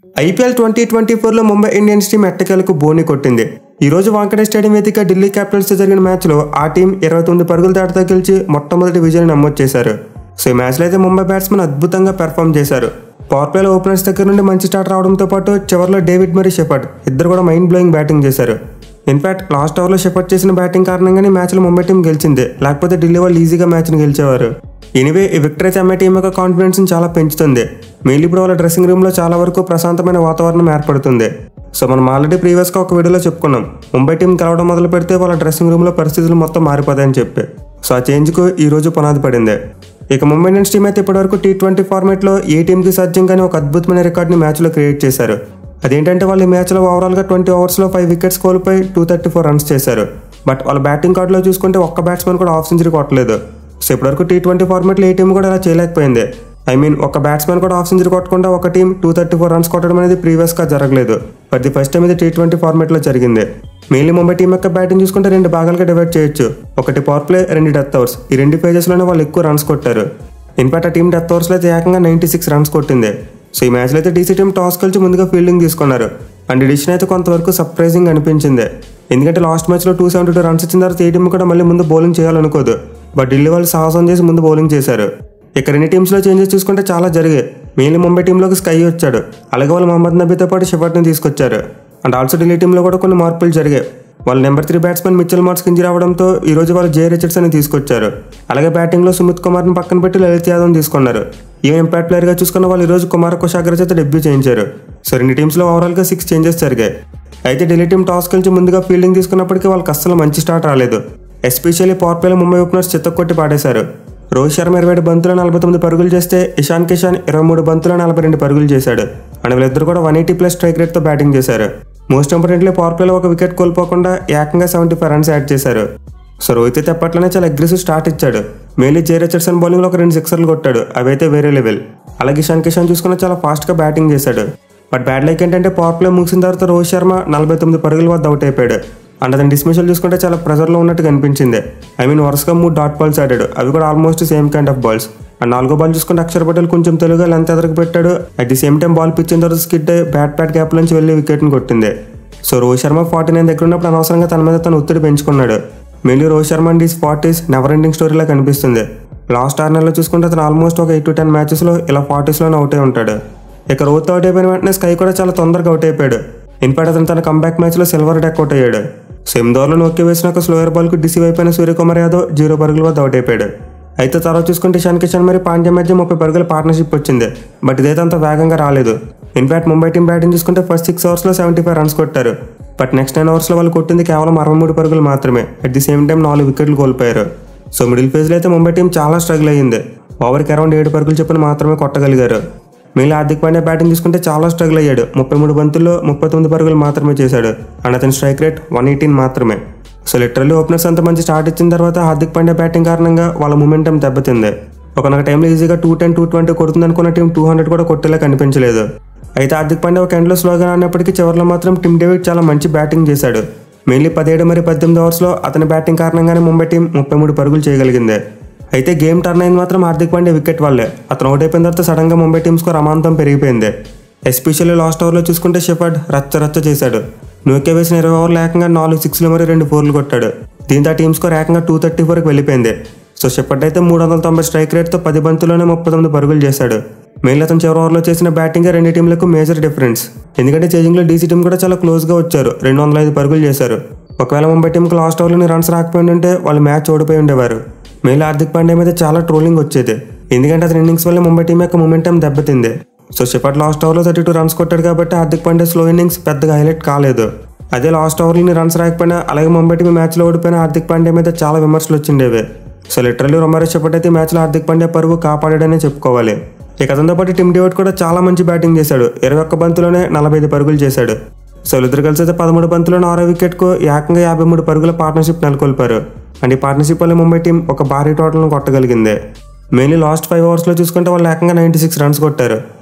IPL 2024లో Mumbai Indians team ఎట్టకేలకు బోని కొట్టింది. ఈ రోజు వాంకడే స్టేడియం వేదిక ఢిల్లీ క్యాపిటల్స్తో జరిగిన మ్యాచ్లో ఆ టీం 29 పరుగుల తేడాతో గెలిచి మొట్టమొదటి విజయాన్ని నమోదు చేశారు. సో ఈ మ్యాచ్లో అయితే ముంబై బ్యాట్స్మెన్ అద్భుతంగా పెర్ఫామ్ చేశారు. పవర్ ప్లేలో ఓపెనర్స్ దగ్గర నుండి మంచి స్టార్ట్ రావడంతో పాటు చివరిలో డేవిడ్ మరియు షెఫర్డ్ ఇద్దరు కూడా మైండ్ బ్లోయింగ్ బ్యాటింగ్ చేశారు. ఇన్ఫాక్ట్ లాస్ట్ ఓవర్లో షెఫర్డ్ చేసిన బ్యాటింగ్ కారణంగానే మ్యాచ్లో ముంబై టీం గెలిచింది, లేకపోతే ఢిల్లీ వాళ్ళు ఈజీగా మ్యాచ్ని గెలిచేవారు. ఎనీవే ఈ విక్టరీ అయితే ఎంఐ టీం యొక్క కాన్ఫిడెన్స్ని చాలా పెంచుతుంది. మెయిన్లీ ఇప్పుడు వాళ్ళ డ్రెస్సింగ్ రూమ్లో చాలా వరకు ప్రశాంతమైన వాతావరణం ఏర్పడుతుంది. సో మనం ఆల్రెడీ ప్రీవియస్గా ఒక వీడియోలో చెప్పుకున్నాం, ముంబై టీం గెలవడం మొదలు పెడితే వాళ్ళ డ్రెస్సింగ్ రూమ్లో పరిస్థితులు మొత్తం మారిపోతాయని చెప్పి. సో ఆ చేంజ్కు ఈ రోజు పునాది పడింది. ఇక ముంబై ఇండియన్స్ టీం అయితే ఇప్పటివరకు T20 ఫార్మాట్లో ఏ టీంకి సాధ్యంగానే ఒక అద్భుతమైన రికార్డ్ని మ్యాచ్లో క్రియేట్ చేశారు. అదేంటంటే వాళ్ళు ఈ మ్యాచ్లో ఓవరాల్గా 20 ఓవర్స్లో 5 వికెట్స్ కోల్పోయి 234 రన్స్ చేశారు. బట్ వాళ్ళ బ్యాటింగ్ కార్డులో చూసుకుంటే ఒక్క బ్యాట్స్మెన్ కూడా హాఫ్ సెంచరీ కొట్టలేదు. సో ఇప్పటివరకు T20 ఫార్మాట్లో ఏ టీం కూడా ఇలా చేయలేకపోయింది. ఒక బ్యాట్స్మెన్ కూడా హాఫ్ సెంచరీ కొట్టకుండా ఒక టీం 234 రన్స్ కొట్టడం అనేది ప్రీవియస్గా జరగలేదు. బట్ ది ఫస్ట్ టైం ఇది T20 ఫార్మాట్లో జరిగింది. మెయిన్లీ ముంబై టీం యొక్క బ్యాటింగ్ చూసుకుంటే 2 భాగాలుగా డివైడ్ చేయొచ్చు. ఒకటి పవర్ ప్లే, 2 డెత్ ఓవర్స్. ఈ 2 ఫేజెస్లోనే వాళ్ళు ఎక్కువ రన్స్ కొట్టారు. ఇన్ఫాక్ట్ ఆ టీం డెత్ ఓవర్స్లో అయితే ఏకంగా 96 రన్స్ కొట్టింది. సో ఈ మ్యాచ్లో అయితే డీసీ టీం టాస్ కలిసి ముందుగా ఫీల్డింగ్ తీసుకున్నారు. అండ్ డిసిషన్ అయితే కొంతవరకు సర్ప్రైజింగ్ అనిపించింది. ఎందుకంటే లాస్ట్ మ్యాచ్లో 272 రన్స్ ఇచ్చిన తర్వాత ఏ టీం కూడా మళ్ళీ ముందు బౌలింగ్ చేయాలనుకోదు. బట్ ఢిల్లీ వాళ్ళు సాహసం చేసి ముందు బౌలింగ్ చేశారు. ఇక 2 టీమ్స్లో చేంజెస్ చూసుకుంటే చాలా జరిగాయి. మెయిన్లీ ముంబై టీంలోకి స్కై వచ్చాడు. అలాగే వాళ్ళు మహమ్మద్ నబీతో పాటు షెఫర్డ్ని తీసుకొచ్చారు. అండ్ ఆల్సో ఢిల్లీ టీంలో కూడా కొన్ని మార్పులు జరిగాయి. వాళ్ళు number 3 batsmen Mitchell Marsh injury రావడంతో ఈ రోజు వాళ్ళు జే రిచర్డ్సన్ని తీసుకొచ్చారు. అలాగే బ్యాటింగ్లో సుమిత్ కుమార్ని పక్కన పెట్టి లలిత్ యాదవ్ని తీసుకున్నారు. ఈ ఇంపాక్ట్ ప్లేయర్గా చూసుకున్న వాళ్ళు ఈ రోజు కుమార్ కుషాగర్ చేత డెబ్యూ చేయించారు. సో 2 టీమ్స్లో ఓవరాల్గా 6 చేంజెస్ జరిగాయి. అయితే ఢిల్లీ టీం టాస్ కలిసి ముందుగా ఫీల్డింగ్ తీసుకున్నప్పటికీ వాళ్ళకి అస్సలు మంచి స్టార్ట్ రాలేదు. ఎస్పెషల్లీ పవర్ ప్లేలో ముంబై ఓపెనర్స్ చిత్తకొట్టి పాడేశారు. రోహిత్ శర్మ 27 బంతులు 49 పరుగులు చేస్తే ఇషాన్ కిషాన్ 23 బంతులు 42 పరుగులు చేశాడు. అండ్ వీళ్ళిద్దరు కూడా 180+ స్ట్రైక్ రేట్తో బ్యాటింగ్ చేశారు. మోస్ట్ ఇంపార్టెంట్లీ పవర్ ప్లేలో ఒక వికెట్ కోల్పోకుండా ఏకంగా 75 రన్స్ యాడ్ చేశారు. సో రోహిత్ అయితే అప్పట్లోనే చాలా అగ్రెసివ్ స్టార్ట్ ఇచ్చాడు. మెయిన్లీ జే రిచర్డ్సన్ బౌలింగ్లో ఒక 2 సిక్సర్లు కొట్టాడు, అవైతే వేరే లెవెల్. అలాగే ఇషాన్ కిషాన్ చూసుకున్న చాలా ఫాస్ట్గా బ్యాటింగ్ చేశాడు. బట్ బ్యాడ్ లైక్ ఏంటంటే పవర్ ప్లే ముగిసిన తర్వాత రోహిత్ శర్మ 49 పరుగుల వద్ద అవుట్ అయిపోయాడు. అండ్ అతని డిస్మిషల్ చూసుకుంటే చాలా ప్రెజర్లో ఉన్నట్టు కనిపించింది. వరుసగా 3 డాట్ బాల్స్ ఆడాడు, అవి కూడా almost same kind of balls. And 4వ బాల్ చూసుకుంటే అక్షర్ పటేల్ కొంచెం తెలుగుగా లెంత్ ఎదరికి పెట్టాడు. At the same time ball పిచ్చిన తర్వాత స్కిడ్ అయ్యి బ్యాట్ గ్యాప్ నుంచి వెళ్ళి వికెట్ని కొట్టింది. సో రోహిత్ శర్మ 49 దగ్గర ఉన్నప్పుడు అనవసరంగా తన మీద తను ఒత్తిడి పెంచుకున్నాడు. Mainly Rohit Sharma and his 40s never ending స్టోరీలా కనిపిస్తుంది. లాస్ట్ 6 నెలల్లో చూసుకుంటే అతను ఆల్మోస్ట్ ఒక 8 to 10 మ్యాచెస్లో ఇలా 40sలోనే అవుట్ అయి ఉంటాడు. ఇక రోహిత్ అవుట్ అయిపోయిన వెంటనే స్కై కూడా చాలా తొందరగా అవుట్ అయిపోయాడు. ఇన్ఫాక్ట్ అతను తన కంబ్యాక్ మ్యాచ్లో సిల్వర్ డెక్ అవుట్ అయ్యాడు. సో 8 ఓవర్లో నొక్కి వేసిన ఒక స్లోయర్ బాల్కు డిసీవ్ అయిపోయిన సూర్యకుమార్ యాదవ్ 0 పరుగుల వద్ద అవుట్ అయిపోయాడు. అయితే తర్వాత చూసుకుంటే ఇషాన్ కిషాన్ మరియు పాండ్యా మధ్య 30 పరుగుల పార్ట్నర్షిప్ వచ్చింది. బట్ ఇదైతే అంత వేగంగా రాలేదు. ఇన్ఫాక్ట్ ముంబై టీం బ్యాటింగ్ చూసుకుంటే ఫస్ట్ 6 ఓవర్స్లో 75 రన్స్ కొట్టారు. బట్ నెక్స్ట్ 9 ఓవర్స్లో వాళ్ళు కొట్టింది కేవలం 63 పరుగులు మాత్రమే. అట్ ది సేమ్ టైం 4 వికెట్లు కోల్పోయారు. సో మిడిల్ ఫేజ్లో అయితే ముంబై టీం చాలా స్ట్రగుల్ అయ్యింది. ఓవర్కి అరౌండ్ 7 పరుగులు చొప్పున మాత్రమే కొట్టగలిగారు. మెయిన్లీ హార్దిక్ పాండ్యా బ్యాటింగ్ చూసుకుంటే చాలా స్ట్రగుల్ అయ్యాడు. 33 బంతుల్లో 39 పరుగులు మాత్రమే చేశాడు. అండ్ అతని స్ట్రైక్ రేట్ 118 మాత్రమే. సో లిటరల్లీ ఓపెనర్స్ అంత మంచి స్టార్ట్ ఇచ్చిన తర్వాత హార్దిక్ పాండ్యా బ్యాటింగ్ కారణంగా వాళ్ళ మూమెంటం దెబ్బతింది. ఒకనొక టైంలో ఈజీగా 210, 220 కొడుతుంది అనుకున్న టీం 200 కూడా కొట్టేలా కనిపించలేదు. అయితే హార్దిక్ పాండ్యా ఒక ఎండ్లో స్లోగా ఆడినప్పటికీ చివరిలో మాత్రం టిమ్ డేవిడ్ చాలా మంచి బ్యాటింగ్ చేశాడు. మెయిన్లీ 17 మరియు 18 ఓవర్స్లో అతని బ్యాటింగ్ కారణంగానే ముంబై టీం 33 పరుగులు చేయగలిగింది. అయితే గేమ్ టర్న్ అయింది మాత్రం హార్దిక్ పాండ్యా వికెట్ వల్లే. అతను అవుట్ అయిపోయిన తర్వాత సడన్గా ముంబై టీం స్కోర్ అమాంతం పెరిగిపోయింది. ఎస్పెషల్లీ లాస్ట్ ఓవర్లో చూసుకుంటే షెఫర్డ్ రచ్చ చేశాడు. నూకే వేసిన 20 ఓవర్లు ఏకంగా 4 సిక్స్లు మరియు 2 ఫోర్లు కొట్టాడు. దీంతో ఆ టీం స్కోర్ ఏకంగా 234కి వెళ్ళిపోయింది. సో షెఫర్డ్ అయితే 390 స్ట్రైక్ రేట్తో 10 బంతుల్లోనే 39 పరుగులు చేశాడు. మెయిన్లీ అతను చివరి ఓవర్లో చేసిన బ్యాటింగే 2 టీంలకు మేజర్ డిఫరెన్స్. ఎందుకంటే చేజింగ్లో డీసీ టీం కూడా చాలా క్లోజ్గా వచ్చారు, 205 పరుగులు చేశారు. ఒకవేళ ముంబై టీంకి లాస్ట్ ఓవర్లోని రన్స్ రాకపోయి ఉంటే వాళ్ళు మ్యాచ్ ఓడిపోయి ఉండేవారు. మెయిన్లీ హార్దిక్ పాండ్యా మీద చాలా ట్రోలింగ్ వచ్చేది, ఎందుకంటే అతని ఇన్నింగ్స్ వల్ల ముంబై టీం యొక్క మూమెంటం దెబ్బతింది. సో షెఫర్డ్ లాస్ట్ ఓవర్లో 32 రన్స్ కొట్టాడు కాబట్టి హార్దిక్ పాండ్యా స్లో ఇన్నింగ్స్ పెద్దగా హైలైట్ కాలేదు. అదే లాస్ట్ ఓవర్లోని రన్స్ రాకపోయినా అలాగే ముంబై టీం మ్యాచ్లో ఓడిపోయిన హార్దిక్ పాండ్యా మీద చాలా విమర్శలు వచ్చిండేవి. సో లిటరల్లీ రొమారో షెఫర్డ్ అయితే మ్యాచ్లో హార్దిక్ పాండ్యా పరువు కాపాడాడనే చెప్పుకోవాలి. ఇక అతనితో పాటు టిమ్ డేవిడ్ కూడా చాలా మంచి బ్యాటింగ్ చేశాడు. 21 బంతులోనే 45 పరుగులు చేశాడు. సో ఇద్దరు కలిసి అయితే 13 బంతుల్లోనే 6వ వికెట్కు ఏకంగా 53 పరుగుల పార్ట్నర్షిప్ నెలకొల్పారు. అండ్ ఈ పార్ట్నర్షిప్ వల్ల ముంబై టీం ఒక భారీ టోటల్ను కొట్టగలిగింది. మెయిన్లీ లాస్ట్ 5 ఓవర్స్లో చూసుకుంటే వాళ్ళు ఏకంగా 96 రన్స్ కొట్టారు.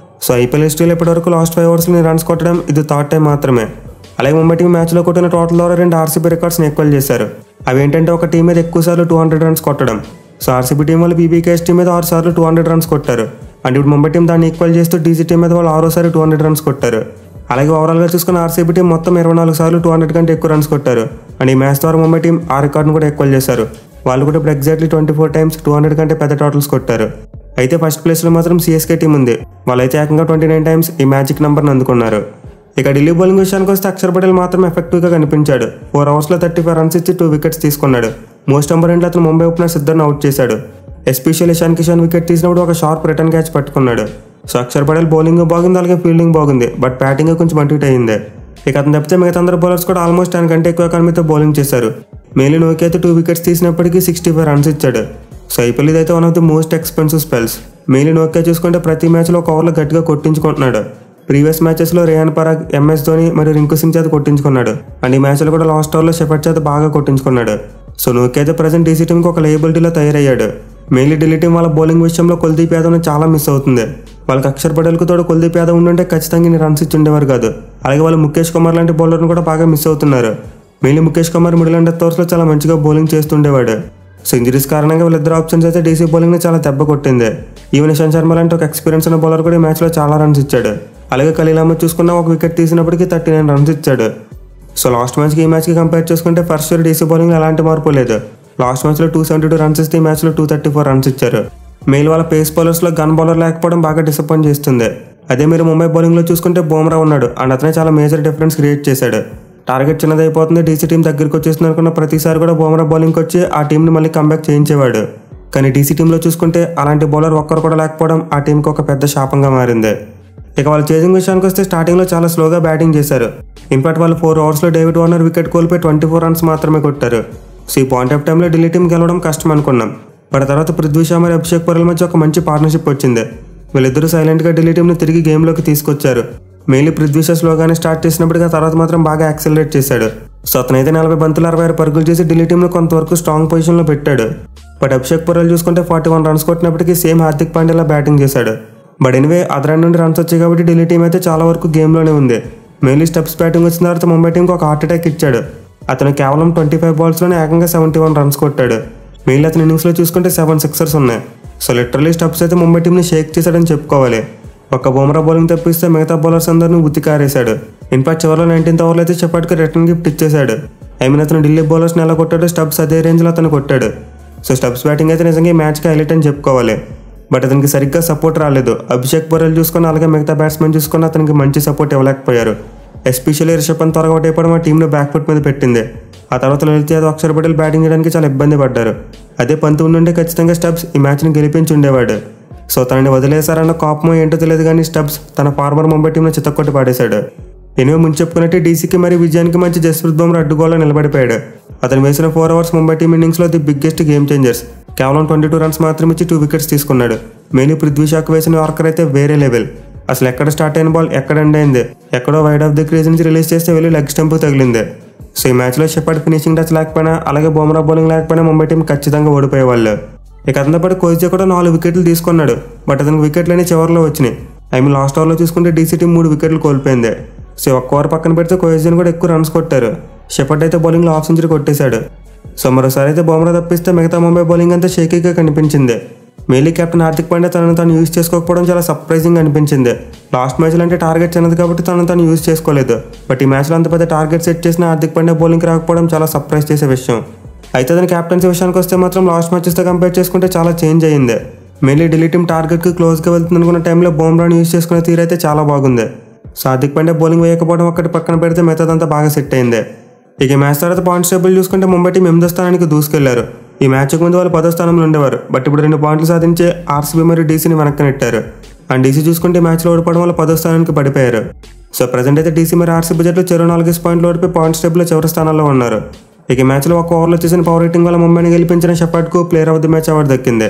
సో ఐపీఎల్ హిస్టరీలో ఇప్పటివరకు లాస్ట్ 5 ఓవర్స్లో రన్స్ కొట్టడం ఇది 3rd టైం మాత్రమే. అలాగే ముంబై టీం మ్యాచ్లో కొట్టిన టోటల్ ద్వారా 2 ఆర్సీబీ రికార్డ్స్ని ఈక్వల్ చేశారు. అవి ఏంటంటే ఒక టీం మీద ఎక్కువ సార్లు 200 రన్స్ కొట్టడం. సో ఆర్సీబీ టీం వాళ్ళు బీబీకేఎస్ టీం మీద 6 సార్లు 200 రన్స్ కొట్టారు. అండ్ ఇప్పుడు ముంబై టీం దాన్ని ఈక్వల్ చేస్తూ డీసీ టీం మీద వాళ్ళు 6వ సారి 200 రన్స్ కొట్టారు. అలాగే ఓవరాల్గా చూసుకున్న ఆర్సీబీ టీం మొత్తం 24 సార్లు 200 కంటే ఎక్కువ రన్స్ కొట్టారు. అండ్ ఈ మ్యాచ్ ద్వారా ముంబై టీం ఆ రికార్డును కూడా ఈక్వల్ చేశారు. వాళ్ళు కూడా ఇప్పుడు ఎగ్జాక్ట్లీ 24 టైమ్స్ 200 కంటే పెద్ద టోటల్స్ కొట్టారు. అయితే ఫస్ట్ ప్లేస్లో మాత్రం సిఎస్కే టీం ఉంది. వాళ్ళైతే ఏకంగా 29 టైమ్స్ ఈ మ్యాజిక్ నెంబర్ని అందుకున్నారు. ఇక ఢిల్లీ బౌలింగ్ విషయానికి వస్తే అక్షర్ పటేల్ మాత్రం ఎఫెక్టివ్గా కనిపించాడు. 4 ఓవర్స్లో 35 రన్స్ ఇచ్చి 2 వికెట్స్ తీసుకున్నాడు. మోస్ట్ ఇంపార్టెంట్లో అతను ముంబై ఓపెనర్స్ ఇద్దరిని అవుట్ చేశాడు. ఎస్పెషల్లీ ఇషాన్ కిషన్ వికెట్ తీసినప్పుడు ఒక షార్ప్ రిటర్న్ క్యాచ్ పట్టుకున్నాడు. సో అక్షర్ పటేల్ బౌలింగ్ బాగుంది, అలాగే ఫీల్డింగ్ బాగుంది, బట్ బ్యాటింగ్ కొంచెం అటు అయింది. ఇక అతను తప్పితే మిగతా అందరు బౌలర్స్ కూడా ఆల్మోస్ట్ 10 కంటే ఎక్కువ ఎకానమీతో బౌలింగ్ చేశారు. మెయిన్లీ నోకి అయితే 2 వికెట్స్ తీసినప్పటికీ 65 రన్స్ ఇచ్చాడు. సో ఐపీఎల్ ఇదైతే one of the most expensive spells. Mainly నోకియా చూసుకుంటే ప్రతి మ్యాచ్లో ఒక ఓవర్లో గట్టిగా కొట్టించుకుంటున్నాడు. ప్రీవియస్ మ్యాచెస్లో రేయాన్ పరాగ్, ఎంఎస్ ధోని మరియు రింకు సింగ్ చేత కొట్టించుకున్నాడు. అండ్ ఈ మ్యాచ్లో కూడా లాస్ట్ ఓవర్లో షెఫర్డ్ చేత బాగా కొట్టించుకున్నాడు. సో నోకియా అయితే ప్రజెంట్ డీసీ టీంకి ఒక లయబిలిటీలో తయారయ్యాడు. మెయిన్లీ ఢిల్లీ టీం వాళ్ళ బౌలింగ్ విషయంలో కుల్దీప్ యాదవ్ని చాలా మిస్ అవుతుంది. వాళ్ళకి అక్షర్ పటేల్కు తోడు కుల్దీప్ యాదవ్ ఉండుంటే ఖచ్చితంగా ఇన్ని రన్స్ ఇచ్చి ఉండేవారు కాదు. అలాగే వాళ్ళు ముఖేష్ కుమార్ లాంటి బౌలర్ని కూడా బాగా మిస్ అవుతున్నారు. Mainly Mukesh Kumar middle and death ఓవర్స్లో చాలా మంచిగా బౌలింగ్ చేస్తుండేవాడు. సో ఇంజరీస్ కారణంగా వీళ్ళిద్దరు ఆప్షన్స్ అయితే డీసీ బౌలింగ్ని చాలా దెబ్బ కొట్టింది. ఈవెన్ ఇషాంత్ శర్మ లాంటి ఒక ఎక్స్పీరియన్స్ ఉన్న బౌలర్ కూడా ఈ మ్యాచ్లో చాలా రన్స్ ఇచ్చాడు. అలాగే ఖలీల్ అహ్మద్ చూసుకున్న ఒక వికెట్ తీసినప్పటికీ 39 రన్స్ ఇచ్చాడు. సో లాస్ట్ మ్యాచ్కి ఈ మ్యాచ్కి కంపేర్ చేసుకుంటే ఫస్ట్ ఇయర్ డీసీ బౌలింగ్లో ఎలాంటి మార్పు లేదు. లాస్ట్ మ్యాచ్లో 272 రన్స్ ఇస్తే ఈ మ్యాచ్లో 234 రన్స్ ఇచ్చారు. మెయిల్ వాళ్ళ పేస్ బౌలర్స్లో గన్ బౌలర్ లేకపోవడం బాగా డిసప్పాయింట్ చేస్తుంది. అదే మీరు ముంబై బౌలింగ్లో చూసుకుంటే బుమ్రా ఉన్నాడు, అండ్ అతనే చాలా మేజర్ డిఫరెన్స్ క్రియేట్ చేశాడు. టార్గెట్ చిన్నదైపోతుంది, డీసీ టీం దగ్గరికి వచ్చేస్తుంది అనుకున్న ప్రతిసారి కూడా బుమ్రా బౌలింగ్కి వచ్చి ఆ టీంని మళ్ళీ కంబ్యాక్ చేయించేవాడు. కానీ డీసీ టీంలో చూసుకుంటే అలాంటి బౌలర్ ఒక్కరు కూడా లేకపోవడం ఆ టీంకి ఒక పెద్ద శాపంగా మారింది. ఇక వాళ్ళ చేజింగ్ విషయానికి వస్తే స్టార్టింగ్లో చాలా స్లోగా బ్యాటింగ్ చేశారు. ఇన్ఫాక్ట్ వాళ్ళు 4 ఓవర్స్లో డేవిడ్ వార్నర్ వికెట్ కోల్పోయి 24 రన్స్ మాత్రమే కొట్టారు. సో ఈ పాయింట్ ఆఫ్ టైంలో ఢిల్లీ టీం గెలవడం కష్టం అనుకున్నాం. బట్ తర్వాత పృథ్వీ షా మరియు అభిషేక్ పటేల్ మధ్య ఒక మంచి పార్ట్నర్షిప్ వచ్చింది. వీళ్ళిద్దరూ సైలెంట్గా ఢిల్లీ టీంని తిరిగి గేమ్లోకి తీసుకొచ్చారు. మెయిన్లీ పృథ్వీ షా స్లోగానే స్టార్ట్ చేసినప్పటికీ తర్వాత మాత్రం బాగా యాక్సిలరేట్ చేశాడు. సో అతనైతే 40 బంతులు 66 పరుగులు చేసి ఢిల్లీ టీంలో కొంతవరకు స్ట్రాంగ్ పొజిషన్లో పెట్టాడు. బట్ అభిషేక్ పటేల్ చూసుకుంటే 41 రన్స్ కొట్టినప్పటికీ సేమ్ హార్దిక్ పాండ్యాలా బ్యాటింగ్ చేశాడు. బట్ ఎనివే అదర్ ఎండ్ నుండి రన్స్ వచ్చాయి కాబట్టి ఢిల్లీ టీం అయితే చాలా వరకు గేమ్లోనే ఉంది. మెయిన్లీ స్టెప్స్ బ్యాటింగ్ వచ్చిన తర్వాత ముంబై టీంకి ఒక హార్ట్ అటాక్ ఇచ్చాడు. అతను కేవలం 25 బాల్స్లోనే ఏకంగా 71 రన్స్ కొట్టాడు. మెయిన్లీ అతని ఇన్నింగ్స్లో చూసుకుంటే 7 సిక్సర్స్ ఉన్నాయి. సో లిటరలీ స్టెప్స్ అయితే ముంబై టీంని షేక్ చేశాడని చెప్పుకోవాలి. ఒక్క బుమ్రా బౌలింగ్ తప్పిస్తే మిగతా బౌలర్స్ అందరినీ ఉతికారేశాడు. ఇన్ఫాక్ట్ చివరిలో 19th ఓవర్లో అయితే షెఫర్డ్కి రిటర్న్ గిఫ్ట్ ఇచ్చేశాడు. అతను ఢిల్లీ బౌలర్స్ని ఎలా కొట్టాడో స్టెప్స్ అదే రేంజ్లో అతను కొట్టాడు. సో స్టెప్స్ బ్యాటింగ్ అయితే నిజంగా ఈ మ్యాచ్కి హైలైట్ అని చెప్పుకోవాలి. బట్ అతనికి సరిగ్గా సపోర్ట్ రాలేదు. అభిషేక్ పటేల్ చూసుకుని అలాగే మిగతా బ్యాట్స్మెన్ చూసుకుని అతనికి మంచి సపోర్ట్ ఇవ్వలేకపోయారు. ఎస్పెషల్లీ రిషబ్ పంత్ త్వరగా అవుట్ అయిపోవడం ఆ టీంను బ్యాక్ ఫుట్ మీద పెట్టింది. ఆ తర్వాత లలిత్ యాదవ్, అక్షర్ పటేల్ బ్యాటింగ్ చేయడానికి చాలా ఇబ్బంది పడ్డారు. అదే పంత్ ఉండుంటే ఖచ్చితంగా స్టెప్స్ ఈ మ్యాచ్ని గెలిపించి ఉండేవాడు. సో తనని వదిలేశారన్న కోపమో ఏంటో తెలియదు కానీ స్టెప్స్ తన ఫార్మర్ ముంబై టీంను చిత్తకొట్టి పాడేశాడు. ఎనివే ముందు చెప్పుకున్నట్టు డీసీకి మరియు విజయానికి మంచి జస్ప్రీత్ బుమ్రా అడ్డుగోల్లో నిలబడిపోయాడు. అతను వేసిన 4 ఓవర్స్ ముంబై టీం ఇన్నింగ్స్లో ది బిగ్గెస్ట్ గేమ్ చేంజర్స్. కేవలం 22 రన్స్ మాత్రమే ఇచ్చి 2 వికెట్స్ తీసుకున్నాడు. మెయిన్లీ పృథ్వీ షాకు వేసిన యార్కర్ అయితే వేరే లెవెల్. అసలు ఎక్కడ స్టార్ట్ అయిన బాల్ ఎక్కడ ఎండ్ అయింది, ఎక్కడో వైడ్ ఆఫ్ ది క్రీజ్ నుంచి రిలీజ్ చేస్తే వెళ్ళి లెగ్ స్టంప్ తగిలింది. సో ఈ మ్యాచ్లో షెఫర్డ్ ఫినిషింగ్ టచ్ లేకపోయినా అలాగే బుమ్రా బౌలింగ్ లేకపోయినా ముంబై టీం ఖచ్చితంగా ఓడిపోయేవాళ్ళు. ఇక అతనితో పాటు కోహ్లీ కూడా 4 వికెట్లు తీసుకున్నాడు. బట్ అతనికి వికెట్లన్నీ చివరిలో వచ్చినాయి. లాస్ట్ ఓవర్లో చూసుకుంటే డీసీ టీం 3 వికెట్లు కోల్పోయింది. సో ఒక్క ఓవర్ పక్కన పెడితే కోహ్లీ కూడా ఎక్కువ రన్స్ కొట్టారు. షెఫర్డ్ అయితే బౌలింగ్లో హాఫ్ సెంచరీ కొట్టేశాడు. సో మరోసారి అయితే బుమ్రా తప్పిస్తే మిగతా ముంబై బౌలింగ్ అంతా షేకీగా కనిపించింది. మెయిన్లీ కెప్టెన్ హార్దిక్ పాండ్యా తనను తాను యూజ్ చేసుకోకపోవడం చాలా సర్ప్రైజింగ్ అనిపించింది. లాస్ట్ మ్యాచ్లో అంటే టార్గెట్ చిన్నది కాబట్టి తనను తాను యూజ్ చేసుకోలేదు. బట్ ఈ మ్యాచ్లో అంత పెద్ద టార్గెట్ సెట్ చేసిన హార్దిక్ పాండ్యా బౌలింగ్కి రాకపోవడం చాలా సర్ప్రైజ్ చేసే విషయం. అయితే అతని క్యాప్టెన్సీ విషయానికి వస్తే మాత్రం లాస్ట్ మ్యాచెస్తో కంపేర్ చేసుకుంటే చాలా చేంజ్ అయ్యింది. మెయిన్లీ ఢిల్లీ టీం టార్గెట్కి క్లోజ్గా వెళ్తుంది అనుకున్న టైంలో బుమ్రాని యూజ్ చేసుకునే తీరు అయితే చాలా బాగుంది. సో హార్దిక్ పాండ్యా బౌలింగ్ వేయకపోవడం ఒక్కటి పక్కన పెడితే మిగతాదంతా బాగా సెట్ అయింది. ఇక మ్యాచ్ తర్వాత పాయింట్స్ టేబుల్ చూసుకుంటే ముంబై టీం 8వ స్థానానికి దూసుకెళ్లారు. ఈ మ్యాచ్కి ముందు వాళ్ళు 10వ స్థానంలో ఉండేవారు. బట్ ఇప్పుడు 2 పాయింట్లు సాధించి ఆర్సీబీ మరియు డీసీని వెనక్కి నెట్టారు. అండ్ డీసీ చూసుకుంటే మ్యాచ్లో ఓడిపోవడం వల్ల 10వ స్థానానికి పడిపోయారు. సో ప్రజెంట్ అయితే డీసీ మరియు ఆర్సీబీ జట్లు చెరో 4 పాయింట్లు ఓడిపోయి పాయింట్స్ టేబుల్లో చివరి స్థానంలో ఉన్నారు. ఇక మ్యాచ్లో ఒక ఓవర్లో చేసిన పవర్ రేటింగ్ వల్ల ముంబైని గెలిపించిన షెఫర్డ్కు player of the match award దక్కింది.